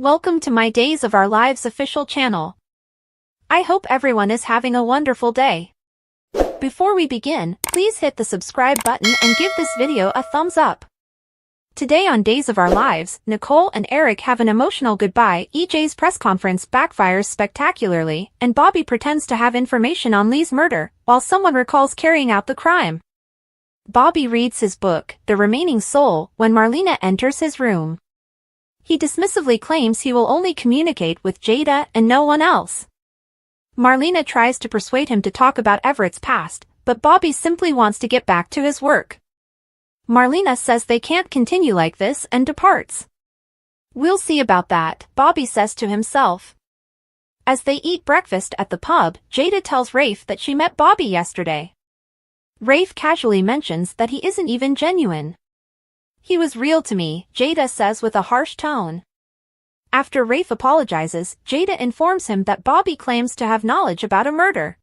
Welcome to my Days of Our Lives official channel. I hope everyone is having a wonderful day. Before we begin, please hit the subscribe button and give this video a thumbs up. Today on Days of Our Lives, Nicole and Eric have an emotional goodbye. EJ's press conference backfires spectacularly, and Bobby pretends to have information on Lee's murder, while someone recalls carrying out the crime. Bobby reads his book, The Remaining Soul, when Marlena enters his room. He dismissively claims he will only communicate with Jada and no one else. Marlena tries to persuade him to talk about Everett's past, but Bobby simply wants to get back to his work. Marlena says they can't continue like this and departs. "We'll see about that," Bobby says to himself. As they eat breakfast at the pub, Jada tells Rafe that she met Bobby yesterday. Rafe casually mentions that he isn't even genuine. "He was real to me," Jada says with a harsh tone. After Rafe apologizes, Jada informs him that Bobby claims to have knowledge about a murder.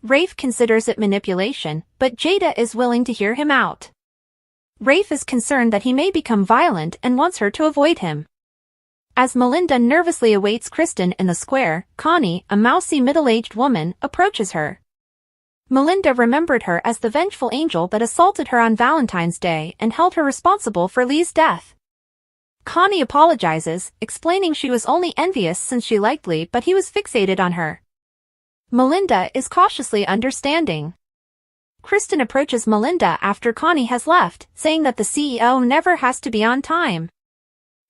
Rafe considers it manipulation, but Jada is willing to hear him out. Rafe is concerned that he may become violent and wants her to avoid him. As Melinda nervously awaits Kristen in the square, Connie, a mousy middle-aged woman, approaches her. Melinda remembered her as the vengeful angel that assaulted her on Valentine's Day and held her responsible for Lee's death. Connie apologizes, explaining she was only envious since she liked Lee but he was fixated on her. Melinda is cautiously understanding. Kristen approaches Melinda after Connie has left, saying that the CEO never has to be on time.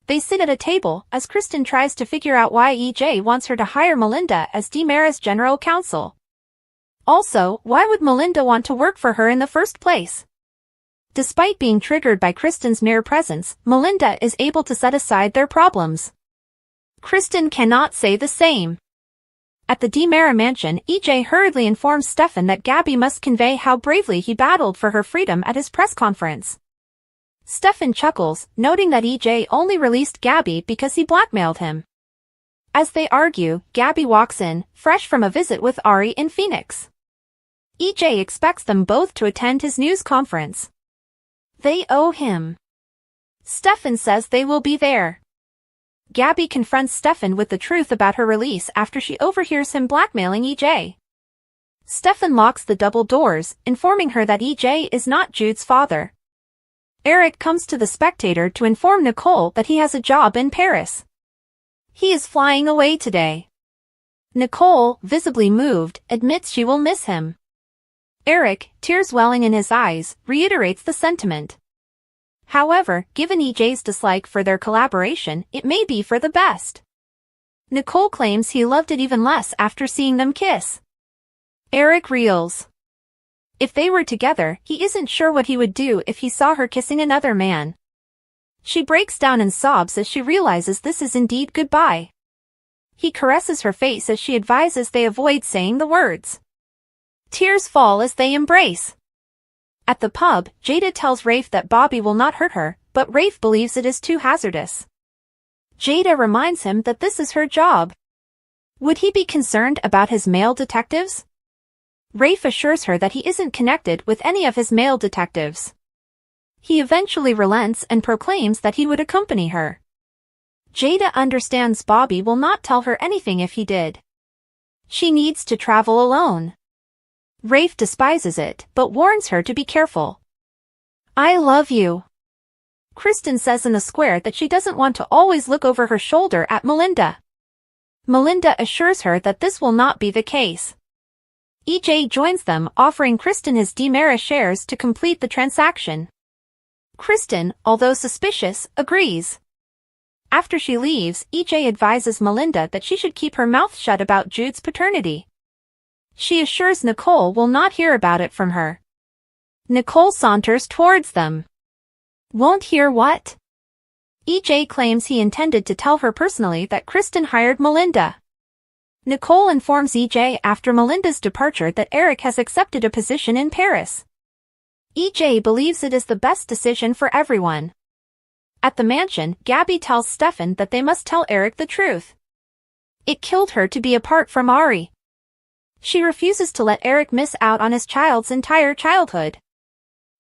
They sit at a table as Kristen tries to figure out why EJ wants her to hire Melinda as DiMeras' general counsel. Also, why would Melinda want to work for her in the first place? Despite being triggered by Kristen's mere presence, Melinda is able to set aside their problems. Kristen cannot say the same. At the DiMeras mansion, EJ hurriedly informs Stefan that Gabi must convey how bravely he battled for her freedom at his press conference. Stefan chuckles, noting that EJ only released Gabi because he blackmailed him. As they argue, Gabi walks in, fresh from a visit with Ari in Phoenix. EJ expects them both to attend his news conference. They owe him. Stefan says they will be there. Gabi confronts Stefan with the truth about her release after she overhears him blackmailing EJ. Stefan locks the double doors, informing her that EJ is not Jude's father. Eric comes to the Spectator to inform Nicole that he has a job in Paris. He is flying away today. Nicole, visibly moved, admits she will miss him. Eric, tears welling in his eyes, reiterates the sentiment. However, given EJ's dislike for their collaboration, it may be for the best. Nicole claims he loved it even less after seeing them kiss. Eric reels. If they were together, he isn't sure what he would do if he saw her kissing another man. She breaks down and sobs as she realizes this is indeed goodbye. He caresses her face as she advises they avoid saying the words. Tears fall as they embrace. At the pub, Jada tells Rafe that Bobby will not hurt her, but Rafe believes it is too hazardous. Jada reminds him that this is her job. Would he be concerned about his male detectives? Rafe assures her that he isn't connected with any of his male detectives. He eventually relents and proclaims that he would accompany her. Jada understands Bobby will not tell her anything if he did. She needs to travel alone. Rafe despises it, but warns her to be careful. "I love you." Kristen says in the square that she doesn't want to always look over her shoulder at Melinda. Melinda assures her that this will not be the case. EJ joins them, offering Kristen his DiMeras shares to complete the transaction. Kristen, although suspicious, agrees. After she leaves, EJ advises Melinda that she should keep her mouth shut about Jude's paternity. She assures Nicole will not hear about it from her. Nicole saunters towards them. Won't hear what? EJ claims he intended to tell her personally that Kristen hired Melinda. Nicole informs EJ after Melinda's departure that Eric has accepted a position in Paris. EJ believes it is the best decision for everyone. At the mansion, Gabi tells Stefan that they must tell Eric the truth. It killed her to be apart from Ari. She refuses to let Eric miss out on his child's entire childhood.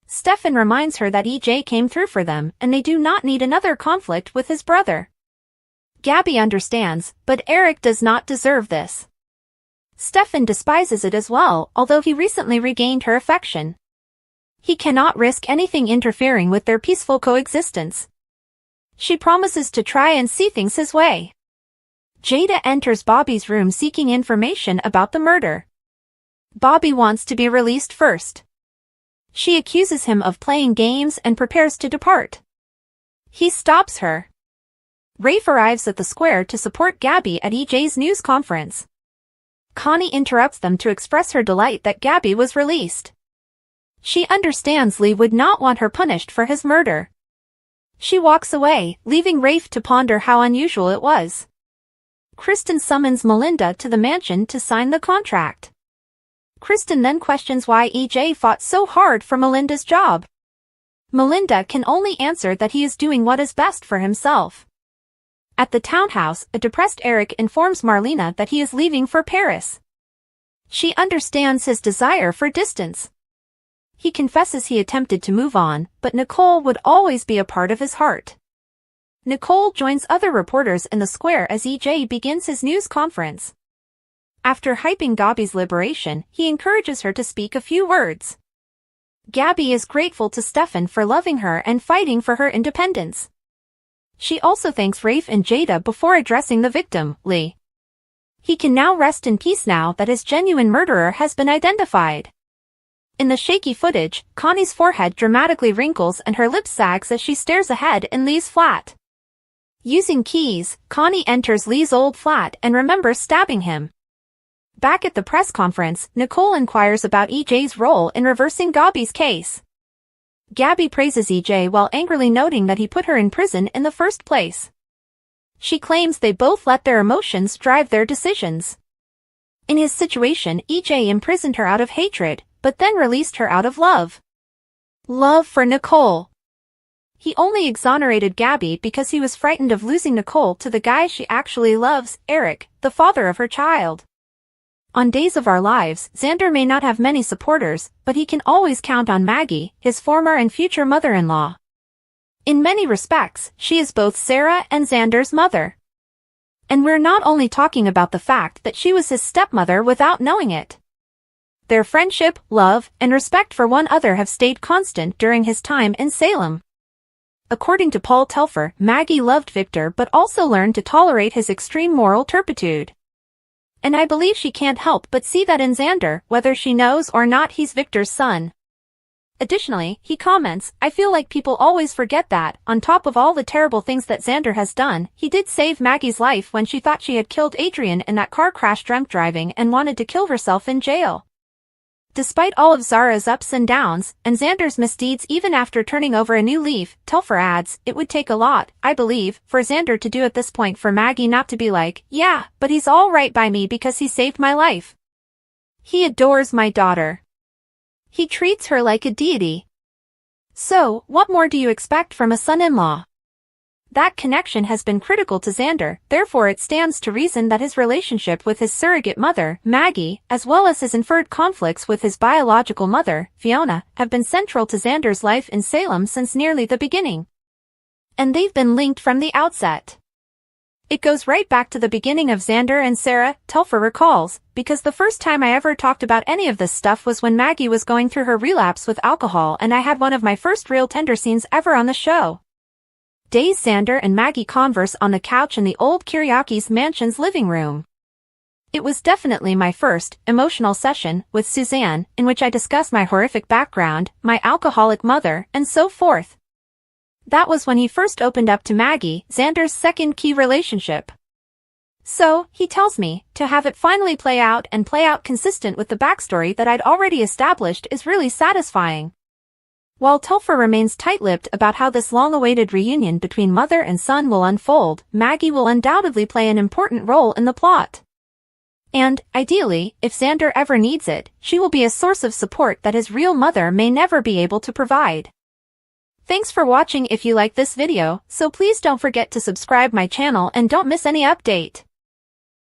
Stefan reminds her that EJ came through for them and they do not need another conflict with his brother. Gabi understands, but Eric does not deserve this. Stefan despises it as well, although he recently regained her affection. He cannot risk anything interfering with their peaceful coexistence. She promises to try and see things his way. Jada enters Bobby's room seeking information about the murder. Bobby wants to be released first. She accuses him of playing games and prepares to depart. He stops her. Rafe arrives at the square to support Gabi at EJ's news conference. Connie interrupts them to express her delight that Gabi was released. She understands Lee would not want her punished for his murder. She walks away, leaving Rafe to ponder how unusual it was. Kristen summons Melinda to the mansion to sign the contract. Kristen then questions why EJ fought so hard for Melinda's job. Melinda can only answer that he is doing what is best for himself. At the townhouse, a depressed Eric informs Marlena that he is leaving for Paris. She understands his desire for distance. He confesses he attempted to move on, but Nicole would always be a part of his heart. Nicole joins other reporters in the square as EJ begins his news conference. After hyping Gabi's liberation, he encourages her to speak a few words. Gabi is grateful to Stefan for loving her and fighting for her independence. She also thanks Rafe and Jada before addressing the victim, Lee. He can now rest in peace now that his genuine murderer has been identified. In the shaky footage, Connie's forehead dramatically wrinkles and her lip sags as she stares ahead in Lee's flat. Using keys, Connie enters Lee's old flat and remembers stabbing him. Back at the press conference, Nicole inquires about EJ's role in reversing Gabi's case. Gabi praises EJ while angrily noting that he put her in prison in the first place. She claims they both let their emotions drive their decisions. In his situation, EJ imprisoned her out of hatred, but then released her out of love. Love for Nicole. He only exonerated Gabi because he was frightened of losing Nicole to the guy she actually loves, Eric, the father of her child. On Days of Our Lives, Xander may not have many supporters, but he can always count on Maggie, his former and future mother-in-law. In many respects, she is both Sarah and Xander's mother. And we're not only talking about the fact that she was his stepmother without knowing it. Their friendship, love, and respect for one another have stayed constant during his time in Salem. According to Paul Telfer, Maggie loved Victor but also learned to tolerate his extreme moral turpitude. And I believe she can't help but see that in Xander, whether she knows or not he's Victor's son. Additionally, he comments, I feel like people always forget that, on top of all the terrible things that Xander has done, he did save Maggie's life when she thought she had killed Adrian in that car crash drunk driving and wanted to kill herself in jail. Despite all of Zara's ups and downs, and Xander's misdeeds even after turning over a new leaf, Telfer adds, it would take a lot, I believe, for Xander to do at this point for Maggie not to be like, yeah, but he's all right by me because he saved my life. He adores my daughter. He treats her like a deity. So, what more do you expect from a son-in-law? That connection has been critical to Xander, therefore it stands to reason that his relationship with his surrogate mother, Maggie, as well as his inferred conflicts with his biological mother, Fiona, have been central to Xander's life in Salem since nearly the beginning. And they've been linked from the outset. It goes right back to the beginning of Xander and Sarah, Telfer recalls, because the first time I ever talked about any of this stuff was when Maggie was going through her relapse with alcohol and I had one of my first real tender scenes ever on the show. Days Xander and Maggie converse on the couch in the old Kiriakis mansion's living room. It was definitely my first, emotional session, with Suzanne, in which I discussed my horrific background, my alcoholic mother, and so forth. That was when he first opened up to Maggie, Xander's second key relationship. So, he tells me, to have it finally play out consistent with the backstory that I'd already established is really satisfying. While Telfer remains tight-lipped about how this long-awaited reunion between mother and son will unfold, Maggie will undoubtedly play an important role in the plot. And, ideally, if Xander ever needs it, she will be a source of support that his real mother may never be able to provide. Thanks for watching. If you like this video, so please don't forget to subscribe my channel and don't miss any update.